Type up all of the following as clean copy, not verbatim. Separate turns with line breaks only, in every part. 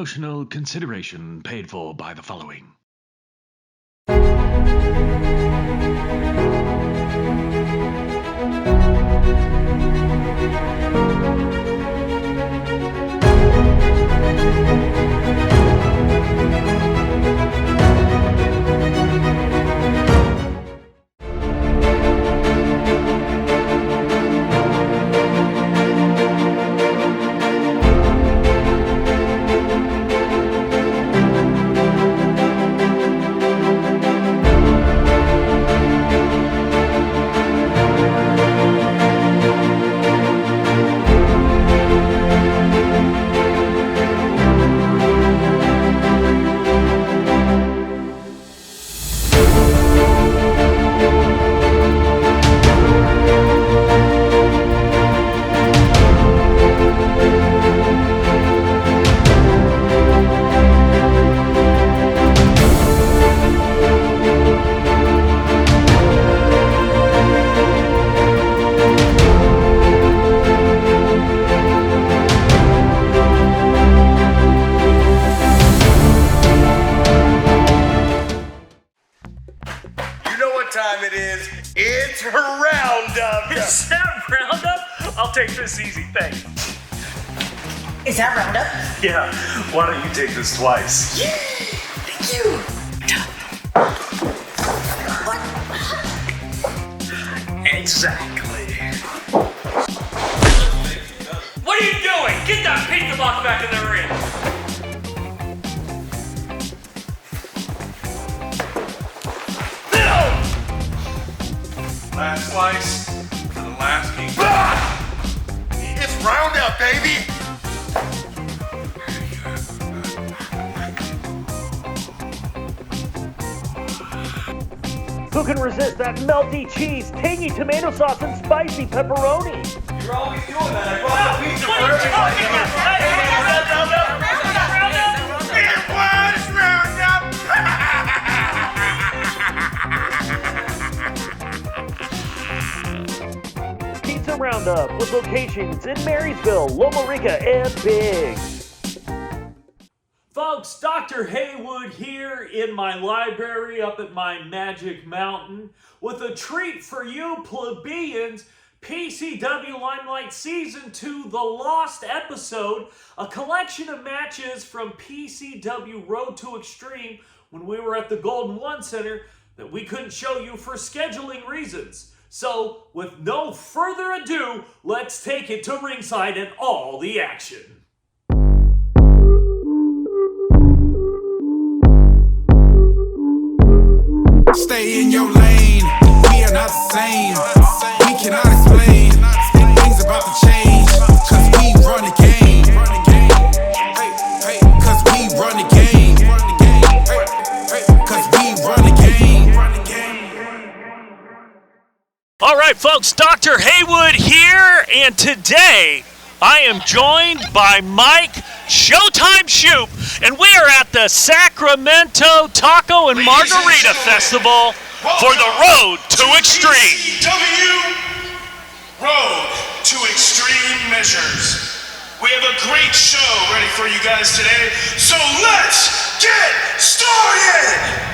promotional consideration paid for by the following.
Time it is. It's Roundup.
Is that Roundup? I'll take this easy, thanks.
Is that Roundup?
Yeah, why don't you take this twice?
Yeah, thank you.
Exactly. What are you doing? Get that pizza box back in the ring.
Last slice for the last king. It's Roundup, baby!
Who can resist that melty cheese, tangy tomato sauce, and spicy pepperoni?
You're always doing that. I brought the pizza for everybody. It was Roundup!
Pizza Roundup with locations in Marysville, Loma Rica, and Biggs. Folks, Doctor Heywood here in my library up at my Magic Mountain with a treat for you plebeians. PCW Limelight Season 2, The Lost Episode, a collection of matches from PCW Road to Extreme when we were at the Golden One Center that we couldn't show you for scheduling reasons. So, with no further ado, let's take it to ringside and all the action.
Stay in your lane, we are not the same. We cannot explain things about to change. Cause we run the game. Cause we run the game. Cause we run the game.
Alright folks, Dr. Heywood here, and today I am joined by Mike Showtime Shoop, and we are at the Sacramento Taco and Margarita Festival for the Road to Extreme.
PCW Road to Extreme Measures. We have a great show ready for you guys today, so let's get started!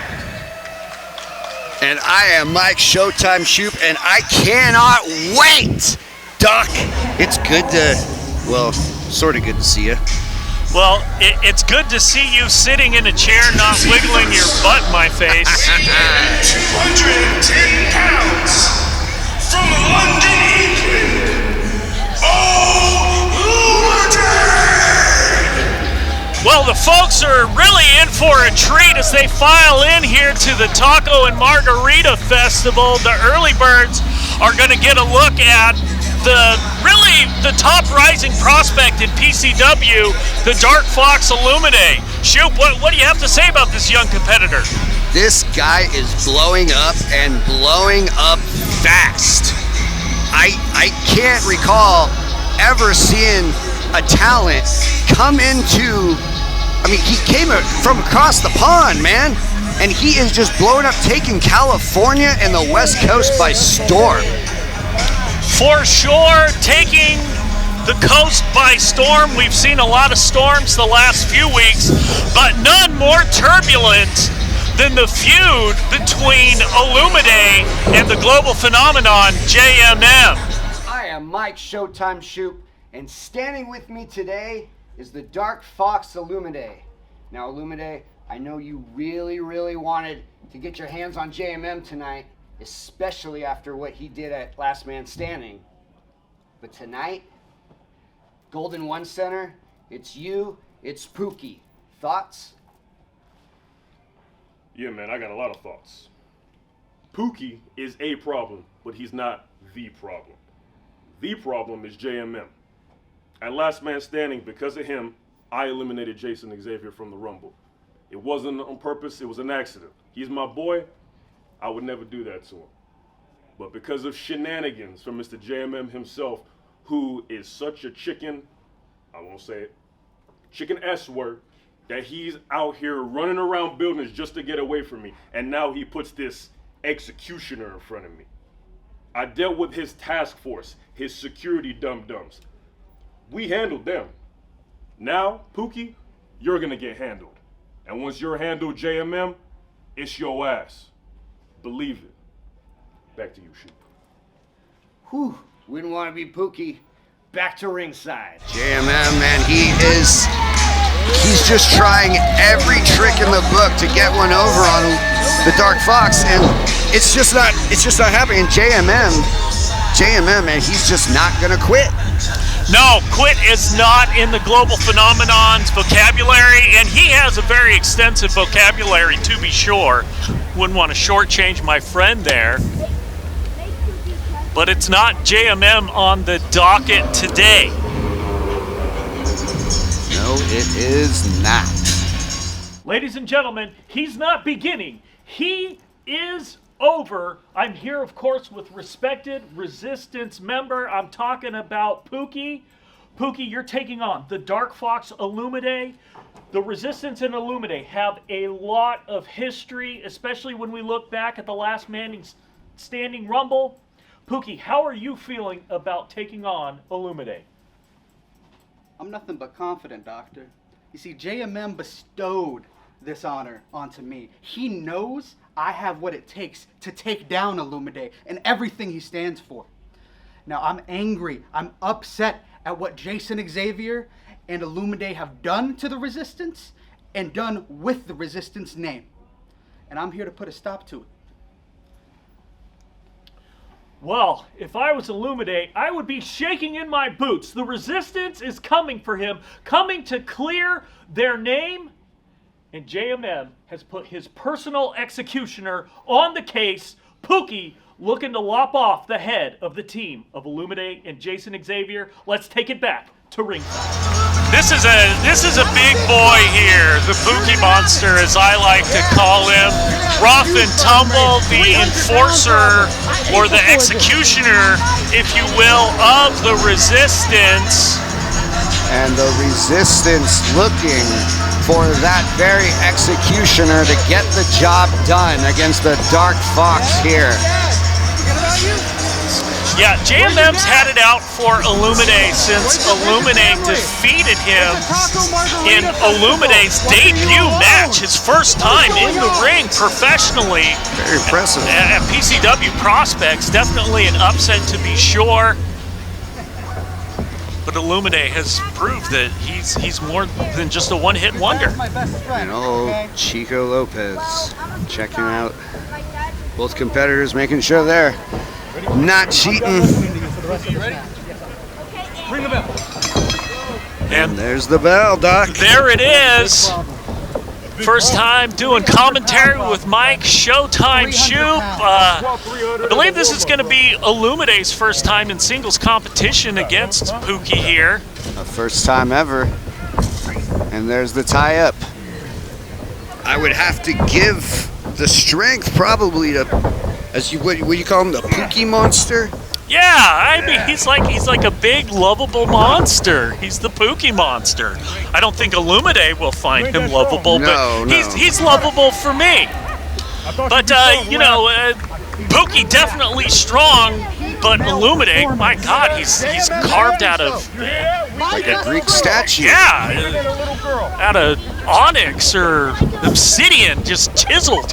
And I am Mike Showtime Shoop, and I cannot wait! Doc, it's good to, well, sort of good to see you.
Well, it's good to see you sitting in a chair, not wiggling your butt in my face.
210 pounds from London, England, Olumide!
Well, the folks are really in for a treat as they file in here to the Taco and Margarita Festival. The early birds are going to get a look at the top rising prospect in PCW, the Dark Fox Olumide. Shoop, what do you have to say about this young competitor?
This guy is blowing up and blowing up fast. I can't recall ever seeing a talent come into, I mean, he came from across the pond, man, and he is just blowing up, taking California and the West Coast by storm.
For sure, taking the coast by storm. We've seen a lot of storms the last few weeks, but none more turbulent than the feud between Olumide and the global phenomenon JMM.
I am Mike Showtime Shoop, and standing with me today is the Dark Fox Olumide. Now, Olumide, I know you really wanted to get your hands on JMM tonight, especially after what he did at Last Man Standing. But tonight, Golden One Center, it's you, it's Pooky. Thoughts?
Yeah, man, I got a lot of thoughts. Pooky is a problem, but he's not the problem. The problem is JMM. At Last Man Standing, because of him, I eliminated Jason Xavier from the Rumble. It wasn't on purpose, it was an accident. He's my boy, I would never do that to him. But because of shenanigans from Mr. JMM himself, who is such a chicken, I won't say it, chicken S word, that he's out here running around buildings just to get away from me. And now he puts this executioner in front of me. I dealt with his task force, his security dum-dums. We handled them. Now, Pooky, you're gonna get handled. And once you're handled, JMM, it's your ass. Believe it. Back to you, Shoop.
Whew, wouldn't want to be Pooky. Back to ringside. JMM, man, he's just trying every trick in the book to get one over on the Dark Fox, and it's just not happening. JMM, man, he's just not gonna quit.
No, quit is not in the global phenomenon's vocabulary, and he has a very extensive vocabulary, to be sure. Wouldn't want to shortchange my friend there. But it's not JMM on the docket today.
No, it is not.
Ladies and gentlemen, he's not beginning. He is over. I'm here, of course, with respected Resistance member. I'm talking about Pooky. Pooky, you're taking on the Dark Fox Olumide. The Resistance and Olumide have a lot of history, especially when we look back at the Last Man Standing Rumble. Pooky, how are you feeling about taking on Olumide?
I'm nothing but confident, Doctor. You see, JMM bestowed this honor onto me. He knows I have what it takes to take down Olumide and everything he stands for. Now, I'm angry. I'm upset at what Jason Xavier and Olumide have done to the Resistance and done with the Resistance name. And I'm here to put a stop to it.
Well, if I was Olumide, I would be shaking in my boots. The Resistance is coming for him, coming to clear their name. And JMM has put his personal executioner on the case, Pooky, looking to lop off the head of the team of Olumide and Jason Xavier. Let's take it back to ringside. This is a big boy here, the Pooky Monster, as I like to call him. Rough and tumble, the enforcer, or the executioner, if you will, of the Resistance.
And the Resistance looking for that very executioner to get the job done against the Dark Fox here.
Yeah, JMM's had it out for Olumide since Olumide defeated him in Olumide's debut match, his first time in the ring professionally.
Very impressive.
At PCW Prospects, definitely an upset to be sure. But Olumide has proved that he's more than just a one-hit wonder.
And old Chico Lopez checking out both competitors, making sure they're not cheating.
Ring the bell.
And there's the bell, Doc.
There it is. First time doing commentary with Mike Showtime Shoop. I believe this is going to be Olumide's first time in singles competition against Pooky here.
A first time ever. And there's the tie-up. I would have to give the strength probably to, as you what you call him, the Pooky Monster?
Yeah, I mean he's like a big lovable monster. He's the Pooky Monster. I don't think Olumide will find him lovable, but he's lovable for me. But you know, Pooky definitely strong. But Olumide, my God, he's carved out of
like a Greek statue.
Yeah, out of onyx or obsidian, just chiseled.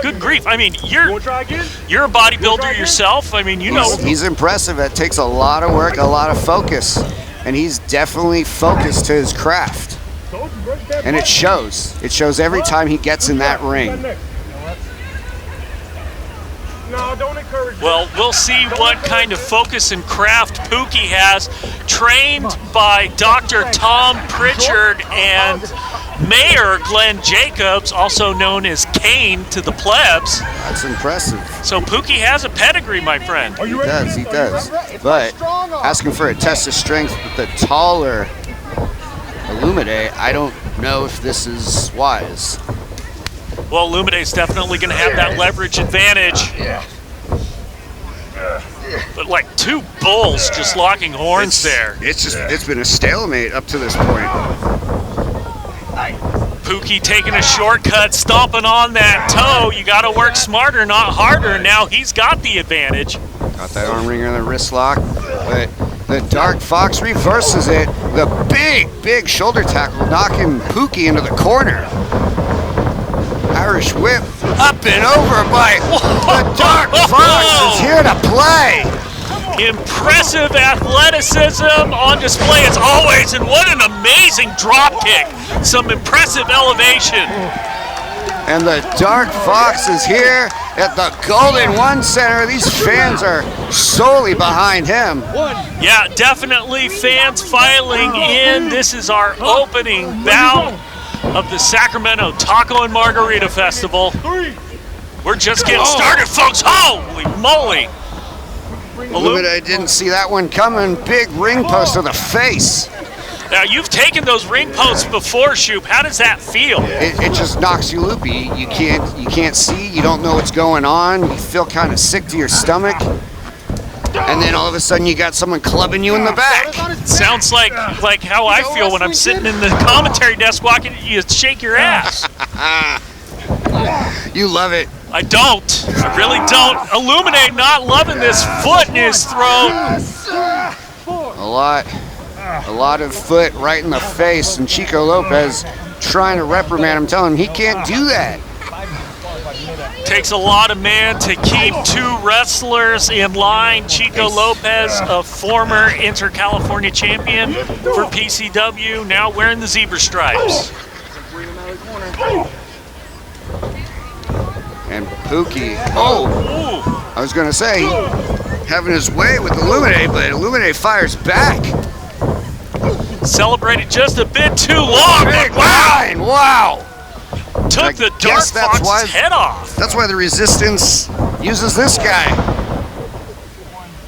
Good grief! I mean, you're a bodybuilder yourself. I mean, you know.
He's impressive. It takes a lot of work, a lot of focus, and he's definitely focused to his craft. And it shows. It shows every time he gets in that ring.
Well, we'll see what kind of focus and craft Pooky has, trained by Dr. Tom Pritchard and Mayor Glenn Jacobs, also known as Kane to the plebs.
That's impressive.
So Pooky has a pedigree, my friend.
He does. But asking for a test of strength with the taller Olumide, I don't know if this is wise.
Well, Olumide's definitely going to have that leverage advantage. But like two bulls just locking horns there.
It's been a stalemate up to this point.
Pooky taking a shortcut, stomping on that toe. You got to work smarter, not harder. Now he's got the advantage.
Got that arm wringer and the wrist lock, but the Dark Fox reverses it. The big shoulder tackle knocking Pooky into the corner. Irish whip up and over by the Dark Fox is here to play.
Impressive athleticism on display as always, and what an amazing drop kick. Some impressive elevation.
And the Dark Fox is here at the Golden One Center. These fans are solely behind him.
Yeah, definitely fans filing in. This is our opening bout of the Sacramento Taco and Margarita Festival. We're just getting started, folks. Holy moly!
Olumide didn't see that one coming. Big ring post to the face.
Now, you've taken those ring posts before, Shoop. How does that feel?
It just knocks you loopy. You can't see. You don't know what's going on. You feel kind of sick to your stomach. And then all of a sudden you got someone clubbing you in the back.
Sounds like how I feel when I'm sitting in the commentary desk watching you shake your ass.
You love it.
I don't. I really don't. Olumide not loving this foot in his throat.
A lot of foot right in the face, and Chico Lopez trying to reprimand him, telling him he can't do that.
Takes a lot of man to keep two wrestlers in line. Chico Lopez, a former Inter-California champion for PCW, now wearing the zebra stripes.
And Pooky, I was going to say, having his way with Olumide, but Olumide fires back.
Celebrated just a bit too long.
Big line, wow.
Took the Dark Fox's head off.
That's why the Resistance uses this guy.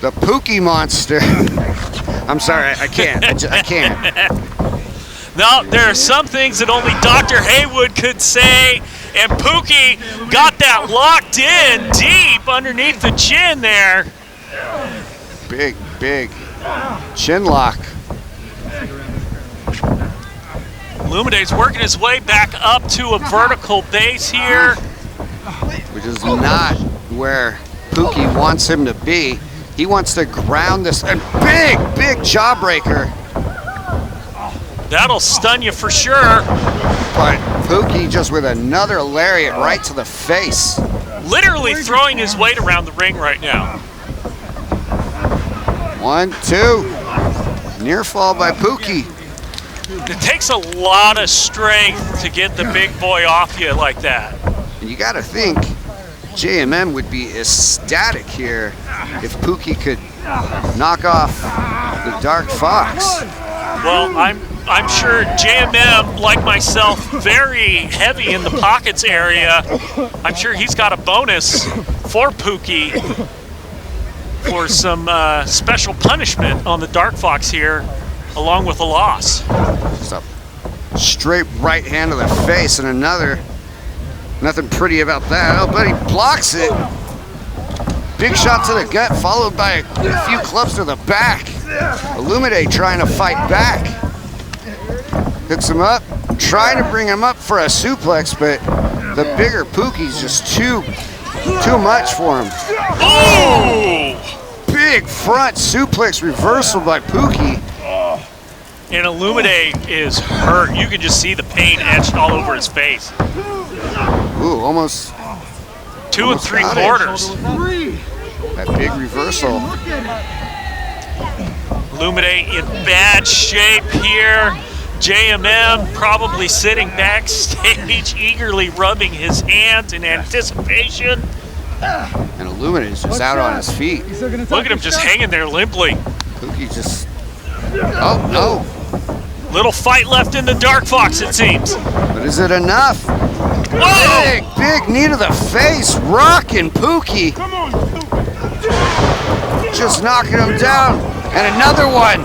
The Pooky monster. I'm sorry, I can't. I can't.
No, there are some things that only Doctor Heywood could say, and Pooky got that locked in deep underneath the chin there.
Big chin lock.
Olumide's working his way back up to a vertical base here.
Which is not where Pooky wants him to be. He wants to ground this, and big jawbreaker.
That'll stun you for sure.
But Pooky just with another lariat right to the face.
Literally throwing his weight around the ring right now.
1, 2. Near fall by Pooky.
It takes a lot of strength to get the big boy off you like that.
And you got to think JMM would be ecstatic here if Pooky could knock off the Dark Fox.
Well, I'm sure JMM, like myself, very heavy in the pockets area. I'm sure he's got a bonus for Pooky for some special punishment on the Dark Fox here, along with a loss.
Just a straight right hand to the face, and another. Nothing pretty about that. Oh, but he blocks it. Big shot to the gut, followed by a few clubs to the back. Olumide trying to fight back. Hooks him up, trying to bring him up for a suplex, but the bigger Pooky's just too much for him.
Oh!
big front suplex reversal by Pooky.
And Olumide is hurt. You can just see the pain etched all over his face.
Ooh, almost
2 3/4.
That big reversal.
Olumide in bad shape here. JMM probably sitting backstage, eagerly rubbing his hands in anticipation.
And Olumide is just out on his feet.
Look at him just hanging there limply.
Pooky just... Oh, no.
Little fight left in the Dark Fox, it seems.
But is it enough?
Whoa!
Big knee to the face, rocking Pooky. Just knocking him down. And another one.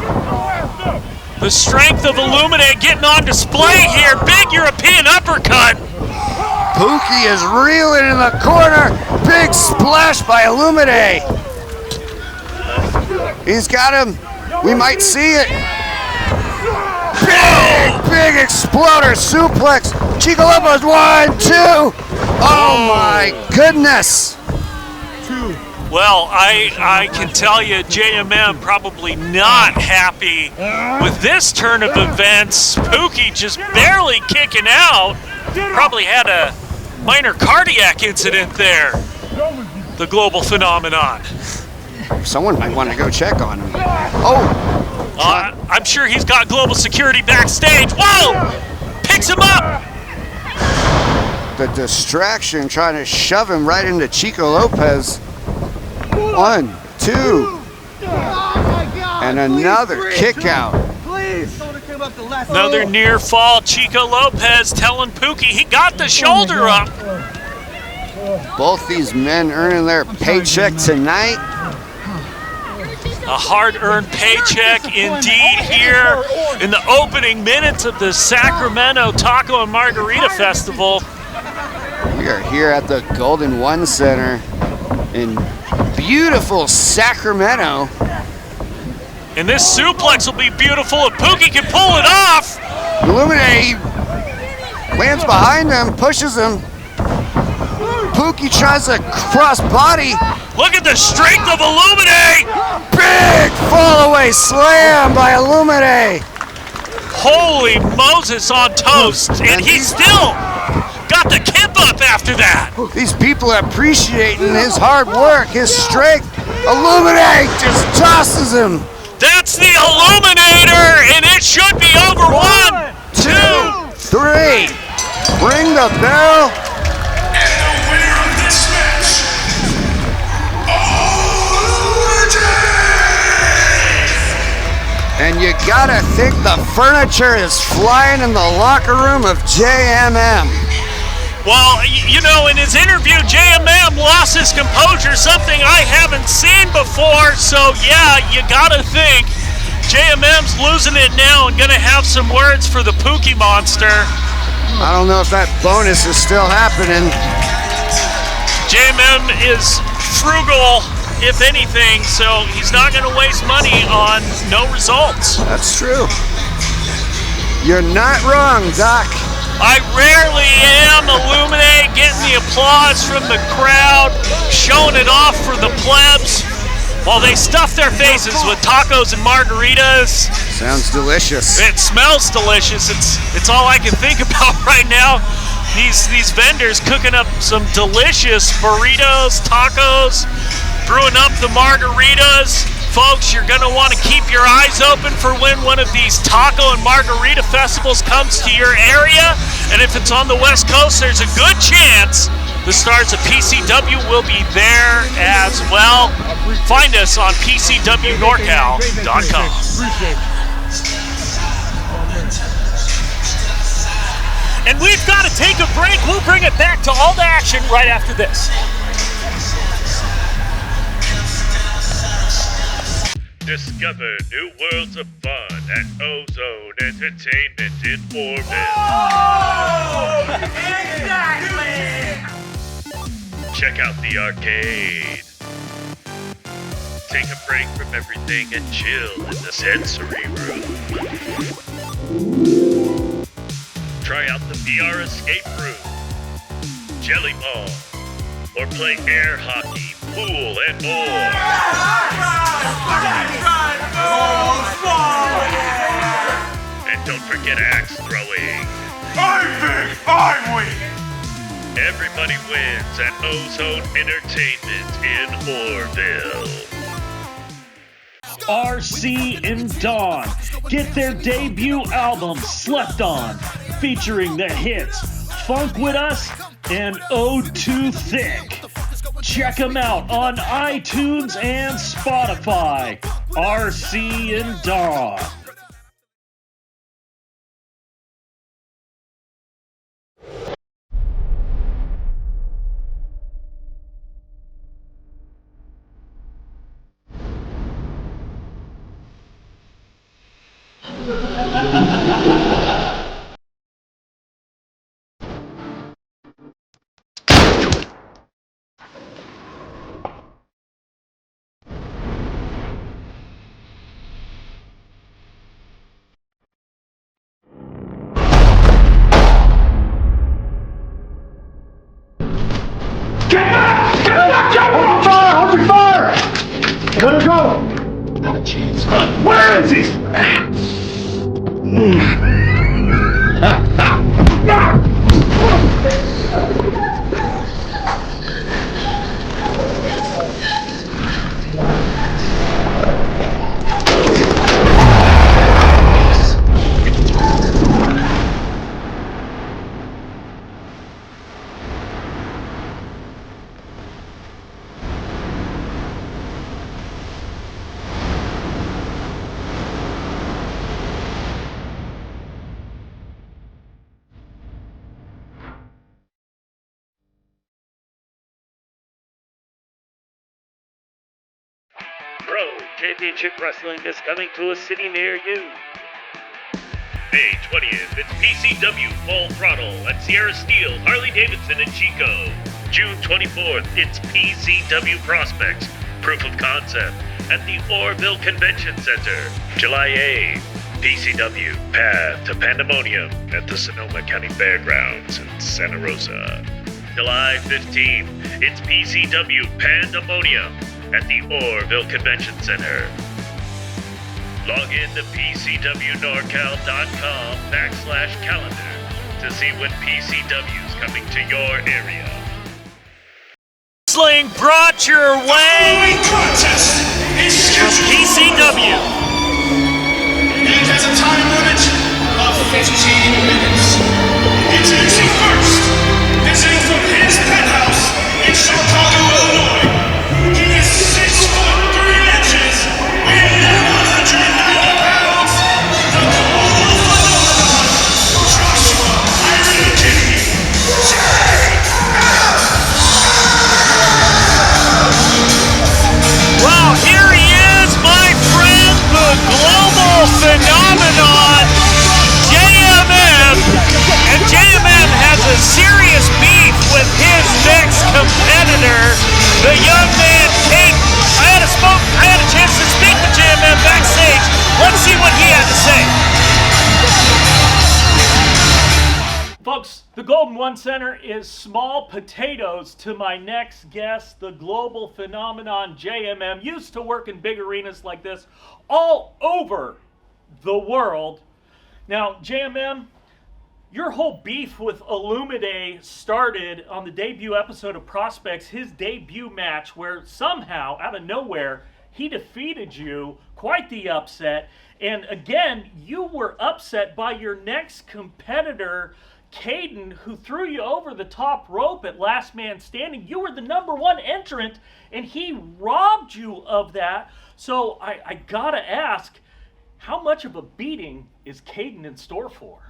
The strength of Olumide getting on display here. Big European uppercut.
Pooky is reeling in the corner. Big splash by Olumide. He's got him. We might see it. Big exploder suplex. Chico Lopez, 1, 2. Oh my goodness.
Well, I can tell you JMM probably not happy with this turn of events. Pooky just barely kicking out. Probably had a minor cardiac incident there. The global phenomenon.
Someone might want to go check on him. Oh.
I'm sure he's got global security backstage. Whoa! Picks him up!
The distraction trying to shove him right into Chico Lopez. 1, 2. And another kick out.
Another near fall. Chico Lopez telling Pooky he got the shoulder up.
Both these men earning their paycheck tonight.
A hard-earned paycheck indeed here in the opening minutes of the Sacramento Taco and Margarita Festival.
We are here at the Golden One Center in beautiful Sacramento.
And this suplex will be beautiful if Pooky can pull it off.
Olumide lands behind him, pushes him. Pooky tries to cross body.
Look at the strength of Olumide!
Big fall away slam by Olumide.
Holy Moses on toast, and he still got the kip up after that.
These people are appreciating his hard work, his strength. Olumide just tosses him.
That's the Illuminator, and it should be over. 1, 2,
3. Ring the bell.
And the winner of this match,
And you gotta think the furniture is flying in the locker room of JMM.
Well, you know, in his interview, JMM lost his composure, something I haven't seen before. So, yeah, you gotta think JMM's losing it now and gonna have some words for the Pooky Monster.
I don't know if that bonus is still happening.
JMM is frugal, if anything, so he's not gonna waste money on no results.
That's true. You're not wrong, Doc.
I rarely am. Olumide getting the applause from the crowd, showing it off for the plebs while they stuff their faces with tacos and margaritas.
Sounds delicious.
It smells delicious. It's all I can think about right now. These vendors cooking up some delicious burritos, tacos, brewing up the margaritas. Folks, you're going to want to keep your eyes open for when one of these taco and margarita festivals comes to your area. And if it's on the West Coast, there's a good chance the stars of PCW will be there as well. Find us on PCWNorcal.com. And we've got to take a break. We'll bring it back to all the action right after this.
Discover new worlds of fun at Ozone Entertainment in Orbit.
Oh, exactly!
Check out the arcade. Take a break from everything and chill in the sensory room. Try out the VR escape room, jelly ball, or play air hockey, pool, and more. And don't forget axe throwing.
I'm big, I'm weak.
Everybody wins at Ozone Entertainment in Orville.
RC and Dawn get their debut album Slept On, featuring the hits Funk With Us and Oh Too Thick. Check them out on iTunes and Spotify. RC and Dawn.
Where is he?
Road Championship Wrestling is coming to a city near you. May 20th, it's PCW Full Throttle at Sierra Steel, Harley Davidson, and Chico. June 24th, it's PCW Prospects, Proof of Concept, at the Orville Convention Center. July 8th, PCW Path to Pandemonium at the Sonoma County Fairgrounds in Santa Rosa. July 15th, it's PCW Pandemonium at the Orville Convention Center. Log in to PCWNorcal.com/calendar to see when PCW is coming to your area.
Wrestling brought your way
Contest is
from
scheduled
PCW.
It has a time limit of 15 minutes. Introducing first, visiting from his penthouse in Chicago, Illinois. He is 6 foot 3 inches, weighing 190 pounds. The global phenomenon, Joshua Iron King.
Wow, here he is, my friend, the global phenomenon, JMM. And JMM has a serious beef with his next competitor, the young man Caden. I had a chance to speak with JMM backstage. Let's see what he had to say. Folks, the Golden One Center is small potatoes to my next guest, the global phenomenon JMM. Used to work in big arenas like this all over the world. Now, JMM, your whole beef with Olumide started on the debut episode of Prospects, his debut match, where somehow, out of nowhere, he defeated you. Quite the upset. And again, you were upset by your next competitor, Caden, who threw you over the top rope at Last Man Standing. You were the #1 entrant, and he robbed you of that. So I gotta ask, how much of a beating is Caden in store for?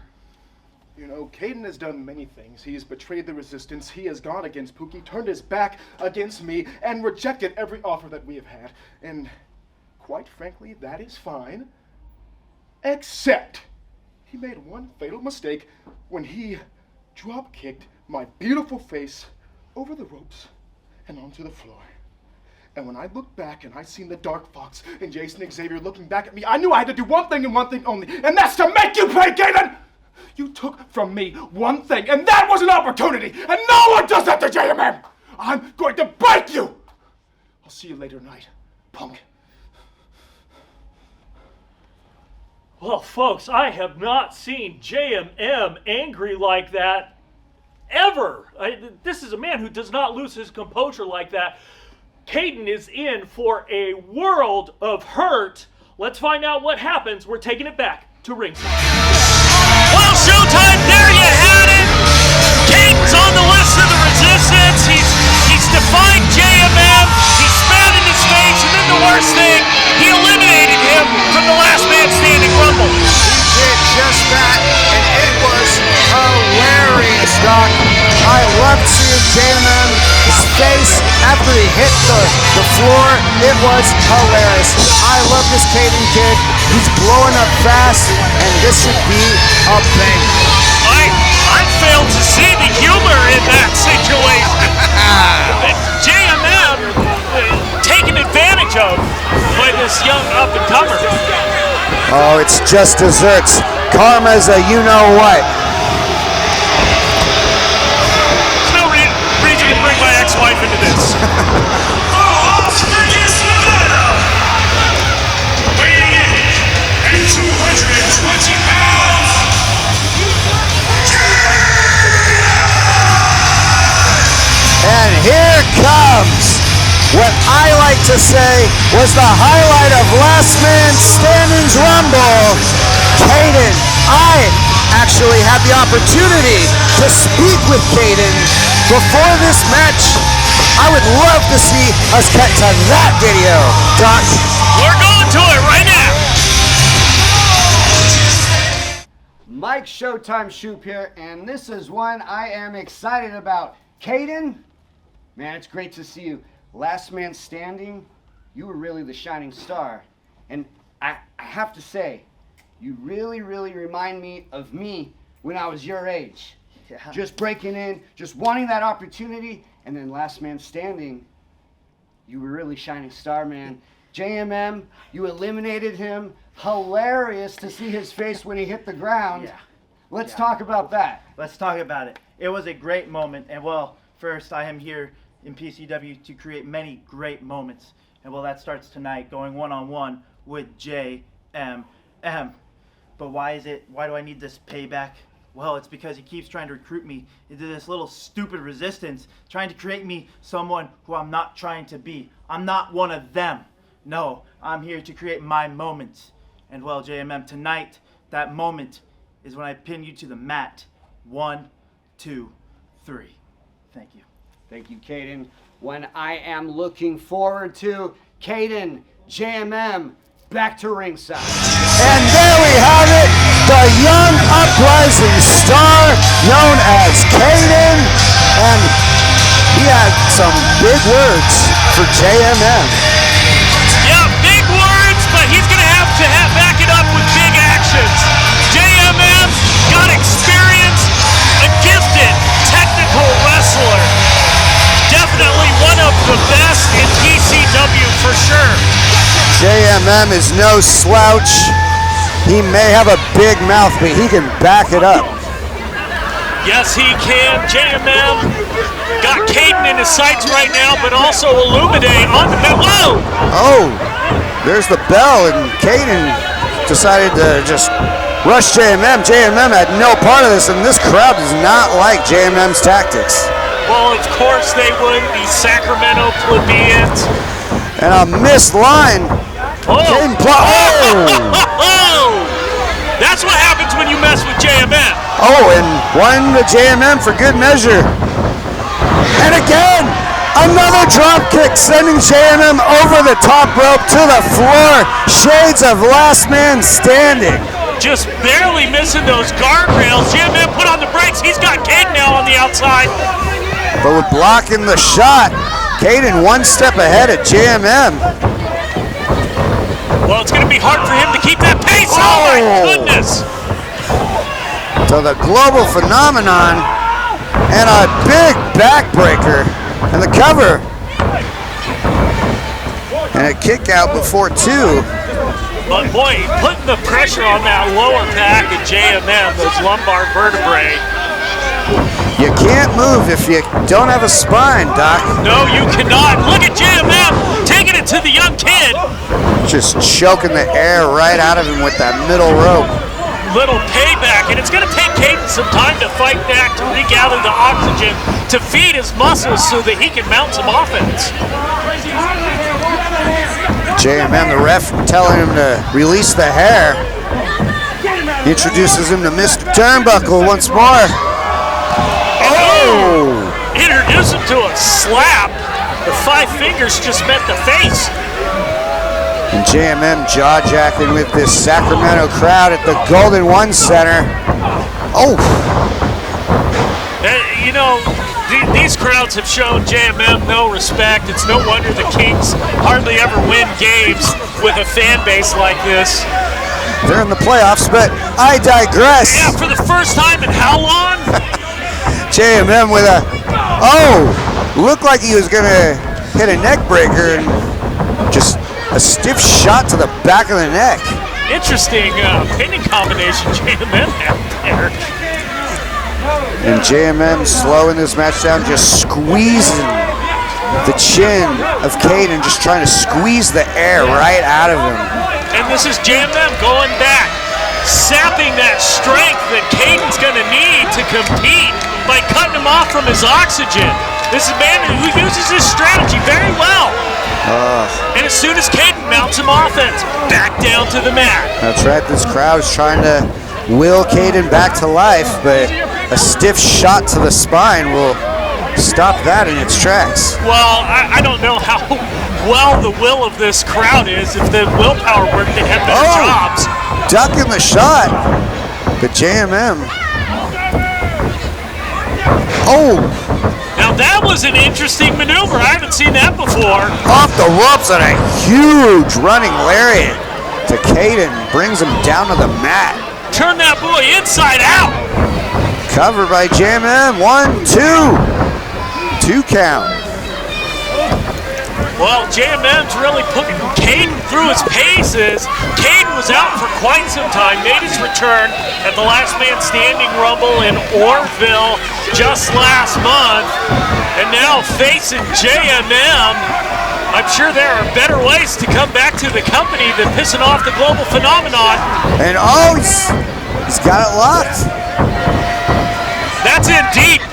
You know, Caden has done many things. He's betrayed the resistance, he has gone against Pooky, turned his back against me, and rejected every offer that we have had. And quite frankly, that is fine. Except he made one fatal mistake when he drop-kicked my beautiful face over the ropes and onto the floor. And when I looked back and I seen the Dark Fox and Jason Xavier looking back at me, I knew I had to do one thing and one thing only, and that's to make you pay, Caden! You took from me one thing, and that was an opportunity, and no one does that to JMM! I'm going to break you! I'll see you later tonight, punk.
Well, folks, I have not seen JMM angry like that ever. This is a man who does not lose his composure like that. Caden is in for a world of hurt. Let's find out what happens. We're taking it back to ringside.
Well, showtime, there you had it. Caden's on the list of the resistance. He's defied JMM. He spat in his face, and then the worst thing, he eliminated him from the last man standing rumble.
He did just that, and it was hilarious, Doc. I loved seeing JMM, his face after he hit the floor. It was hilarious. I love this Caden kid. He's blowing up fast, and this should be a banger.
I failed to see the humor in that situation. JMM taken advantage of by this young up-and-comer.
Oh, it's just desserts. Karma's a you-know-what.
There's no reason to bring my ex-wife into this.
Weighing in at 220 pounds,
And here comes what I like to say was the highlight of Last Man Standing's Rumble. Caden, I actually had the opportunity to speak with Caden before this match. I would love to see us cut to that video, Doc.
We're going to it right now.
Mike Showtime Shoop here, and this is one I am excited about. Caden, man, it's great to see you. Last Man Standing, you were really the shining star. And I have to say, you really remind me of me when I was your age. Yeah. Just breaking in, just wanting that opportunity, and then Last Man Standing, you were really shining star, man. JMM, you eliminated him. Hilarious to see his face when he hit the ground.
Yeah.
Let's talk about that.
Let's talk about it. It was a great moment, and well, first I am here in PCW to create many great moments. And well, that starts tonight, going one-on-one with JMM. But why do I need this payback? Well, it's because he keeps trying to recruit me into this little stupid resistance, trying to create me someone who I'm not trying to be. I'm not one of them. No, I'm here to create my moments. And well, JMM, tonight, that moment is when I pin you to the mat. 1, 2, 3. Thank you.
Thank you, Caden. When I am looking forward to Caden, JMM, back to ringside. And there we have it, the young uprising star known as Caden. And he had some big words for JMM.
Yeah, big words, but he's going to have back it up with big actions. JMM got experience, a gifted, technical wrestler. Definitely one of the best in PCW for sure.
JMM is no slouch. He may have a big mouth, but he can back it up.
Yes, he can. JMM got Caden in his sights right now, but also Olumide on the bell. Whoa!
Oh, there's the bell, and Caden decided to just rush JMM. JMM had no part of this, and this crowd does not like JMM's tactics.
Well, of course they would, these Sacramento plebeians.
And a missed line.
Oh!
Oh!
That's what happens when you mess with JMM.
Oh, and one to JMM for good measure. And again, another drop kick sending JMM over the top rope to the floor. Shades of Last Man Standing.
Just barely missing those guardrails. JMM put on the brakes. He's got Caden now on the outside.
But with blocking the shot, Caden one step ahead of JMM.
Well, it's going to be hard for him to keep that pace. Oh my goodness.
To the global phenomenon and a big backbreaker and the cover. And a kick out before 2.
But boy, putting the pressure on that lower back of JMM, those lumbar vertebrae.
You can't move if you don't have a spine, Doc.
No, you cannot. Look at JMM taking bringing it to the young kid.
Just choking the air right out of him with that middle rope.
Little payback, and it's going to take Caden some time to fight back, to regather the oxygen, to feed his muscles so that he can mount some offense.
JMM, the ref, telling him to release the hair. He introduces him to Mr. Turnbuckle once more. Oh!
Introduce him to a slap. The 5 fingers just met the face.
And JMM jaw-jacking with this Sacramento crowd at the Golden One Center. Oh!
You know, these crowds have shown JMM no respect. It's no wonder the Kings hardly ever win games with a fan base like this.
They're in the playoffs, but I digress.
Yeah, for the first time in how long?
JMM with a, looked like he was gonna hit a neck breaker and just a stiff shot to the back of the neck.
Interesting pinning combination JMM had there.
And JMM slowing this match down, just squeezing the chin of Caden, just trying to squeeze the air right out of him.
And this is JMM going back, sapping that strength that Caden's going to need to compete by cutting him off from his oxygen. This is a man who uses his strategy very well. And as soon as Caden mounts him offense, back down to the mat.
That's right, this crowd is trying to will Caden back to life, but a stiff shot to the spine will stop that in its tracks.
Well, I don't know how well the will of this crowd is. If the willpower worked, they'd have better jobs.
Ducking the shot, but JMM.
Now that was an interesting maneuver. I haven't seen that before.
Off the ropes on a huge running lariat to Caden, brings him down to the mat.
Turn that boy inside out.
Covered by JMM, 1, 2. 2 count.
Well, JMM's really putting Caden through his paces. Caden was out for quite some time, made his return at the Last Man Standing Rumble in Orville just last month, and now facing JMM. I'm sure there are better ways to come back to the company than pissing off the global phenomenon.
And he's got it locked.
That's in deep.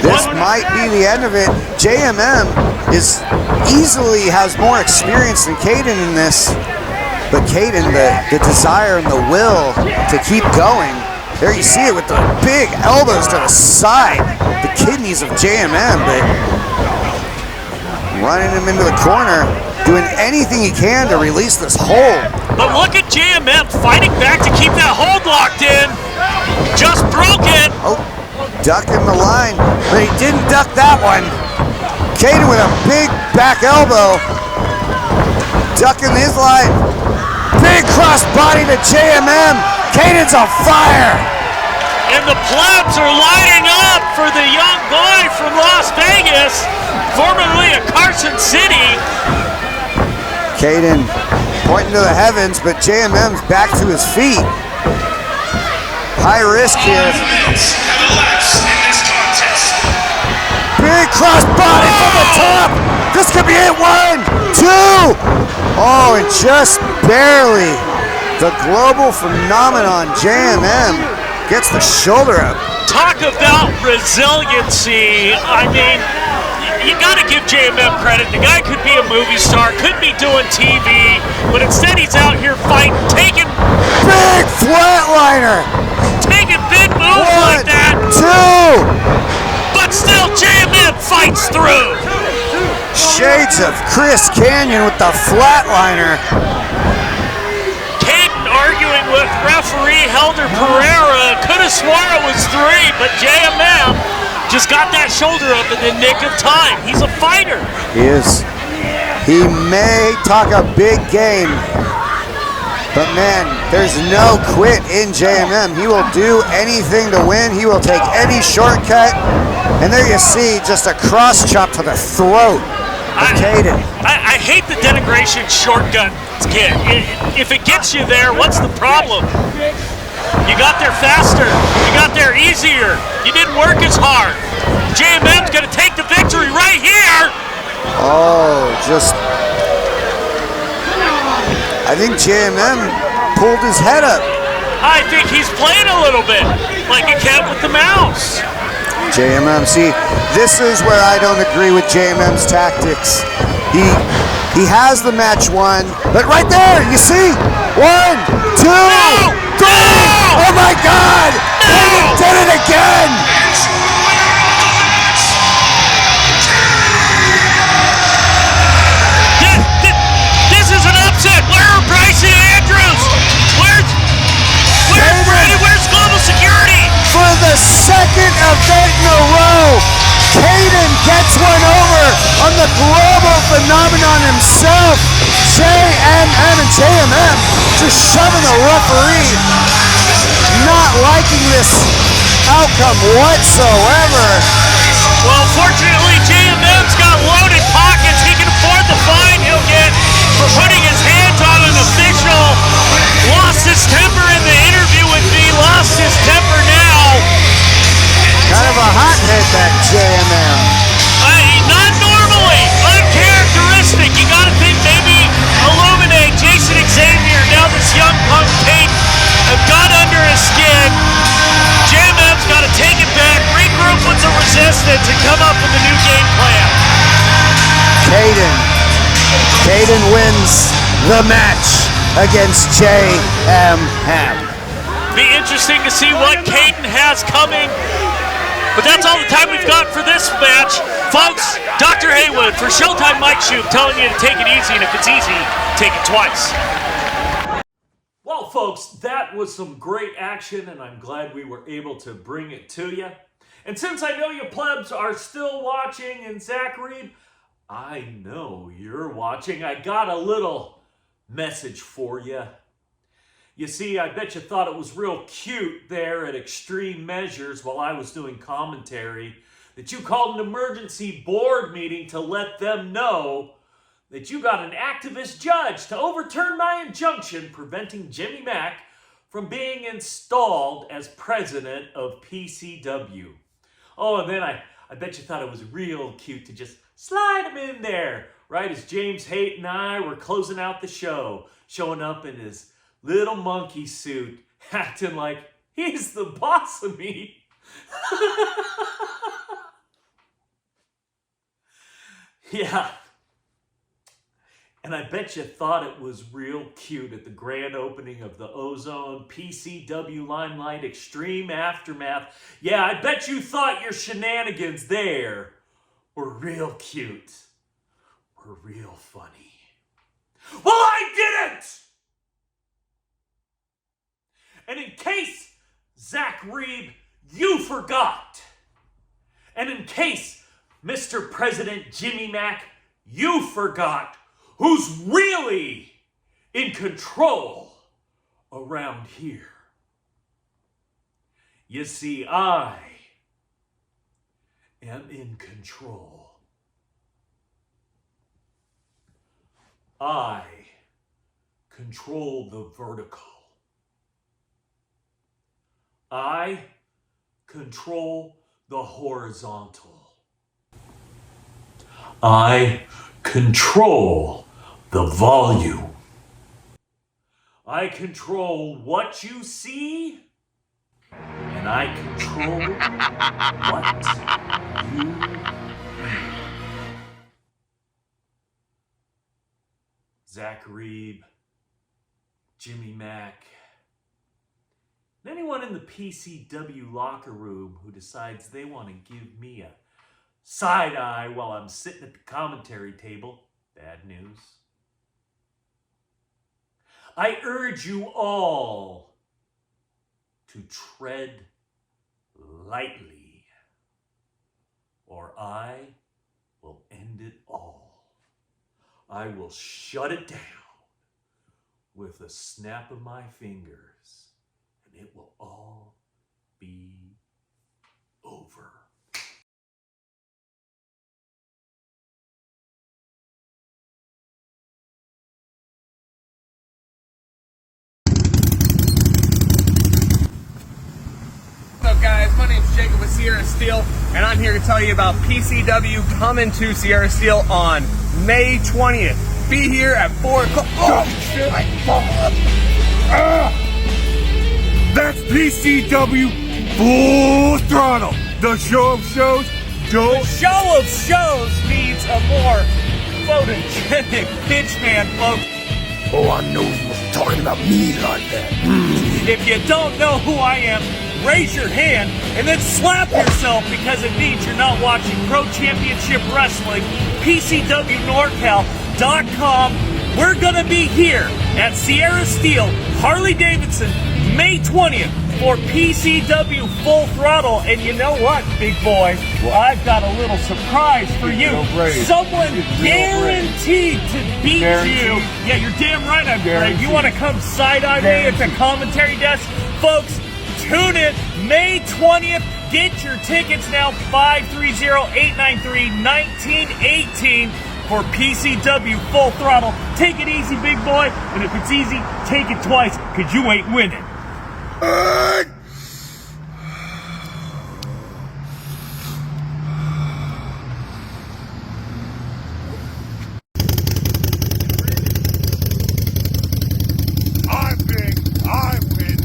This might be the end of it. JMM easily has more experience than Caden in this, but Caden, the desire and the will to keep going. There you see it with the big elbows to the side, the kidneys of JMM, but running him into the corner, doing anything he can to release this hold.
But look at JMM fighting back to keep that hold locked in. Just broke it.
Ducking the line, but he didn't duck that one. Caden with a big back elbow. Ducking his line. Big cross body to JMM. Caden's on fire.
And the plebs are lining up for the young boy from Las Vegas, formerly of Carson City.
Caden pointing to the heavens, but JMM's back to his feet. High risk here. Big cross body from the top. This could be it. 1, 2. Oh, and just barely. The global phenomenon, JMM, gets the shoulder up.
Talk about resiliency. I mean, you got to give JMM credit. The guy could be a movie star, could be doing TV, but instead he's out here fighting, taking
big flatliner.
Taking big moves like that.
2.
But still, JMM fights through.
Shades of Chris Canyon with the flatliner.
Caden arguing with referee Helder Pereira. Could have swore it was 3, but JMM just got that shoulder up in the nick of time. He's a fighter.
He is. He may talk a big game, but man, there's no quit in JMM. He will do anything to win. He will take any shortcut. And there you see just a cross chop to the throat of Caden.
I hate the denigration shortcut, kid. If it gets you there, what's the problem? You got there faster. You got there easier. You didn't work as hard. JMM's going to take the victory right here.
Oh, I think JMM pulled his head up.
I think he's playing a little bit like a cat with the mouse.
JMM, see, this is where I don't agree with JMM's tactics. He has the match won, but right there, you see, 1, 2, 3. Oh my God! Kaden did it again!
This is an upset. Where are Bryce and Andrews? Where's Brady? Where's Global Security?
For the second event in a row, Caden gets one over on the global phenomenon himself. JMM and JMM just shoving the referee, not liking this outcome whatsoever.
Well, fortunately, JMM's got loaded pockets. He can afford the fine he'll get for putting his hands on an official. Lost his temper in the interview with me, lost his temper now.
Kind of a hothead, that JMM.
Not normally, uncharacteristic. You gotta think maybe Olumide, Jason Xavier, now this young punk Caden have got under his skin. JMM's gotta take it back, regroup with the resistance, and come up with a new game plan.
Caden wins the match against JMM.
Be interesting to see what Caden has coming. But that's all the time we've got for this match. Folks, Doctor Heywood for Showtime Mike Shoot telling you to take it easy, and if it's easy, take it twice.
Well, folks, that was some great action, and I'm glad we were able to bring it to you. And since I know you plebs are still watching, and Zach Reed, I know you're watching, I got a little message for you. You see, I bet you thought it was real cute there at Extreme Measures while I was doing commentary that you called an emergency board meeting to let them know that you got an activist judge to overturn my injunction preventing Jimmy Mack from being installed as president of PCW. Oh, and then I bet you thought it was real cute to just slide him in there, right as James Haight and I were closing out the show, showing up in his little monkey suit, acting like he's the boss of me. Yeah. And I bet you thought it was real cute at the grand opening of the Ozone PCW Limelight Extreme Aftermath. Yeah, I bet you thought your shenanigans there were real cute. Were real funny. Well, I didn't! And in case, Zach Reeb, you forgot, and in case, Mr. President Jimmy Mack, you forgot who's really in control around here. You see, I am in control. I control the vertical. I control the horizontal. I control the volume. I control what you see, and I control what you hear. Zach Reeb, Jimmy Mack, and anyone in the PCW locker room who decides they want to give me a side eye while I'm sitting at the commentary table, bad news. I urge you all to tread lightly, or I will end it all. I will shut it down with a snap of my fingers, and it will all be over.
What's up, guys? My name's Jacob with Sierra Steel, and I'm here to tell you about PCW coming to Sierra Steel on May 20th. Be here at 4 o'clock. Oh, shit. That's PCW Full Throttle. The show of shows. The show of shows needs a more photogenic pitchman, folks.
Oh, I know you was talking about me like that.
If you don't know who I am, raise your hand and then slap yourself because it means you're not watching Pro Championship Wrestling, PCWNorcal.com. We're going to be here at Sierra Steel, Harley Davidson, May 20th for PCW Full Throttle. And you know what, big boy? Well, I've got a little surprise for you. Someone guaranteed to beat you. Yeah, you're damn right I'm brave. You want to come side-eye me at the commentary desk? Folks, tune in May 20th. Get your tickets now, 530-893-1918 for PCW Full Throttle. Take it easy, big boy. And if it's easy, take it twice, because you ain't winning.
I'm big. I win.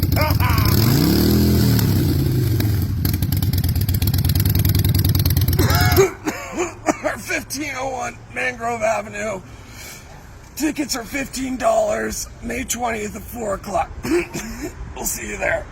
1501 Mangrove Avenue. Tickets are $15. May 20th at 4 o'clock. We'll see you there.